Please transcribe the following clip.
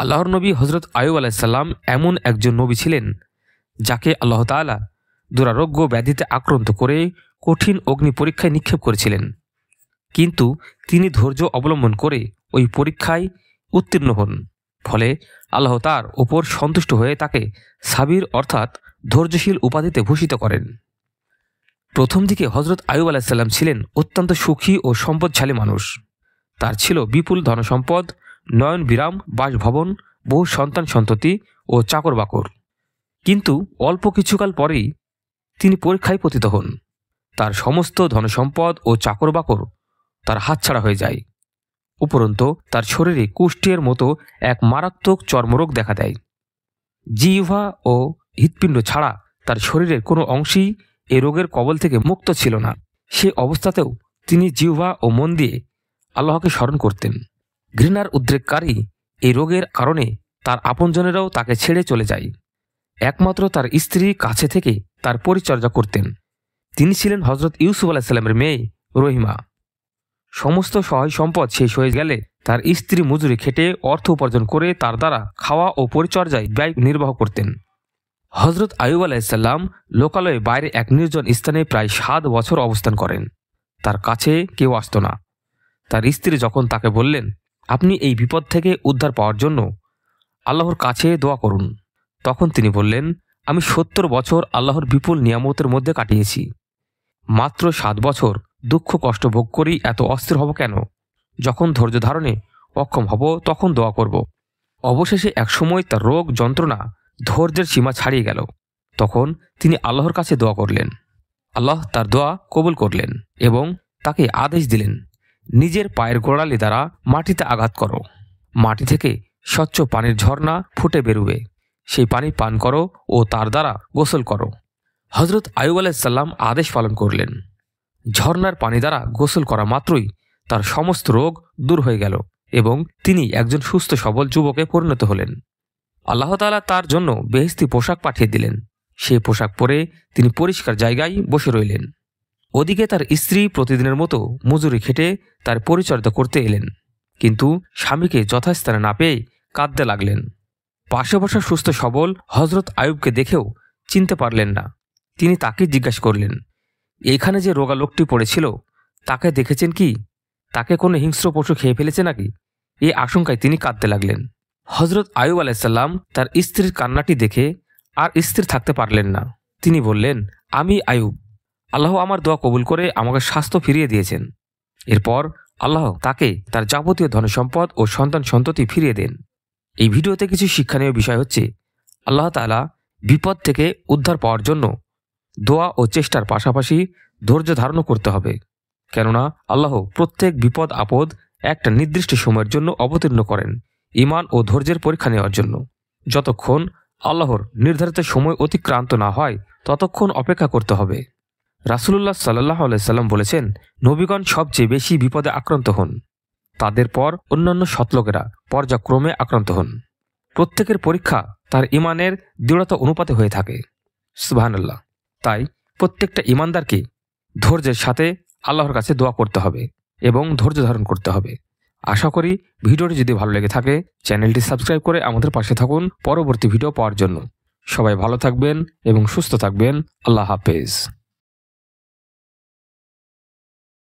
আল্লাহর নবী হজরত আয়ুব আলাইসাল্লাম এমন একজন নবী ছিলেন যাকে আল্লাহ তাআলা দুরারোগ্য ব্যাধিতে আক্রান্ত করে কঠিন অগ্নি পরীক্ষায় নিক্ষেপ করেছিলেন, কিন্তু তিনি ধৈর্য অবলম্বন করে ওই পরীক্ষায় উত্তীর্ণ হন। ফলে আল্লাহ তার ওপর সন্তুষ্ট হয়ে তাকে সাবির অর্থাৎ ধৈর্যশীল উপাধিতে ভূষিত করেন। প্রথম দিকে হজরত আয়ুব আলাইসাল্লাম ছিলেন অত্যন্ত সুখী ও সম্পদশালী মানুষ। তার ছিল বিপুল ধনসম্পদ, নয়ন বিরাম বাসভবন, বহু সন্তান সন্ততি ও চাকর বাকর। কিন্তু অল্প কিছুকাল পরেই তিনি পরীক্ষায় পতিত হন। তার সমস্ত ধনসম্পদ ও চাকর বাকর তার হাতছাড়া হয়ে যায়। উপরন্তু তার শরীরে কুষ্ঠের মতো এক মারাত্মক চর্মরোগ দেখা দেয়। জিহ্বা ও হৃৎপিণ্ড ছাড়া তার শরীরের কোনো অংশই এ রোগের কবল থেকে মুক্ত ছিল না। সে অবস্থাতেও তিনি জিহ্বা ও মন দিয়ে আল্লাহকে স্মরণ করতেন। ঘৃণার উদ্রেককারী এই রোগের কারণে তার আপনজনেরাও তাকে ছেড়ে চলে যায়। একমাত্র তার স্ত্রী কাছে থেকে তার পরিচর্যা করতেন। তিনি ছিলেন হজরত ইউসুফ আলাইসাল্লামের মেয়ে রহিমা। সমস্ত সহায় সম্পদ শেষ হয়ে গেলে তার স্ত্রী মজুরি খেটে অর্থ উপার্জন করে তার দ্বারা খাওয়া ও পরিচর্যায় ব্যয় নির্বাহ করতেন। হজরত আয়ুব আলাইসাল্লাম লোকালয়ে বাইরে এক নির্জন স্থানে প্রায় 7 বছর অবস্থান করেন। তার কাছে কেউ আসত না। তার স্ত্রী যখন তাকে বললেন, আপনি এই বিপদ থেকে উদ্ধার পাওয়ার জন্য আল্লাহর কাছে দোয়া করুন, তখন তিনি বললেন, আমি 70 বছর আল্লাহর বিপুল নিয়ামতের মধ্যে কাটিয়েছি। মাত্র 7 বছর দুঃখ কষ্ট ভোগ করি এত অস্থির হব কেন? যখন ধৈর্য ধারণে অক্ষম হব তখন দোয়া করব। অবশেষে একসময় তার রোগ যন্ত্রণা ধৈর্যের সীমা ছাড়িয়ে গেল। তখন তিনি আল্লাহর কাছে দোয়া করলেন। আল্লাহ তার দোয়া কবুল করলেন এবং তাকে আদেশ দিলেন, নিজের পায়ের গোড়ালি দ্বারা মাটিতে আঘাত করো। মাটি থেকে স্বচ্ছ পানির ঝর্ণা ফুটে বেরুবে। সেই পানি পান করো ও তার দ্বারা গোসল করো। হজরত আয়ুব আলাইসাল্লাম আদেশ পালন করলেন। ঝর্ণার পানি দ্বারা গোসল করা মাত্রই তার সমস্ত রোগ দূর হয়ে গেল এবং তিনি একজন সুস্থ সবল যুবকে পরিণত হলেন। আল্লাহ তাআলা তার জন্য বেহেশতি পোশাক পাঠিয়ে দিলেন। সেই পোশাক পরে তিনি পরিষ্কার জায়গায় বসে রইলেন। ওদিকে তার স্ত্রী প্রতিদিনের মতো মজুরি খেটে তার পরিচর্যা করতে এলেন, কিন্তু স্বামীকে যথাস্থানে না পেয়ে কাঁদতে লাগলেন। পাশে বসা সুস্থ সবল হজরত আয়ুবকে দেখেও চিনতে পারলেন না। তিনি তাকে জিজ্ঞাসা করলেন, এইখানে যে রোগা লোকটি পড়েছিল তাকে দেখেছেন কি? তাকে কোনো হিংস্র পশু খেয়ে ফেলেছে নাকি? এই আশঙ্কায় তিনি কাঁদতে লাগলেন। হজরত আয়ুব আলাইসাল্লাম তার স্ত্রীর কান্নাটি দেখে আর স্থির থাকতে পারলেন না। তিনি বললেন, আমি আয়ুব, আল্লাহ আমার দোয়া কবুল করে আমাকে স্বাস্থ্য ফিরিয়ে দিয়েছেন। এরপর আল্লাহ তাকে তার যাবতীয় ধনসম্পদ ও সন্তান সন্ততি ফিরিয়ে দেন। এই ভিডিওতে কিছু শিক্ষণীয় বিষয় হচ্ছে, আল্লাহ তাআলা বিপদ থেকে উদ্ধার পাওয়ার জন্য দোয়া ও চেষ্টার পাশাপাশি ধৈর্য ধারণ করতে হবে, কেননা আল্লাহ প্রত্যেক বিপদ আপদ একটা নির্দিষ্ট সময়ের জন্য অবতীর্ণ করেন ঈমান ও ধৈর্যের পরীক্ষা নেওয়ার জন্য। যতক্ষণ আল্লাহর নির্ধারিত সময় অতিক্রান্ত না হয় ততক্ষণ অপেক্ষা করতে হবে। রাসূলুল্লাহ সাল্লাল্লাহু আলাইহি সাল্লাম বলেছেন, নবীগণ সবচেয়ে বেশি বিপদে আক্রান্ত হন, তাদের পর অন্যান্য সৎলোকেরা পর্যায়ক্রমে আক্রান্ত হন। প্রত্যেকের পরীক্ষা তার ঈমানের দৃঢ়তা অনুপাতে হয়ে থাকে। সুবহানাল্লাহ। তাই প্রত্যেকটা ঈমানদারকে ধৈর্যের সাথে আল্লাহর কাছে দোয়া করতে হবে এবং ধৈর্য ধারণ করতে হবে। আশা করি ভিডিওটি যদি ভালো লেগে থাকে চ্যানেলটি সাবস্ক্রাইব করে আমাদের পাশে থাকুন পরবর্তী ভিডিও পাওয়ার জন্য। সবাই ভালো থাকবেন এবং সুস্থ থাকবেন। আল্লাহ হাফেজ।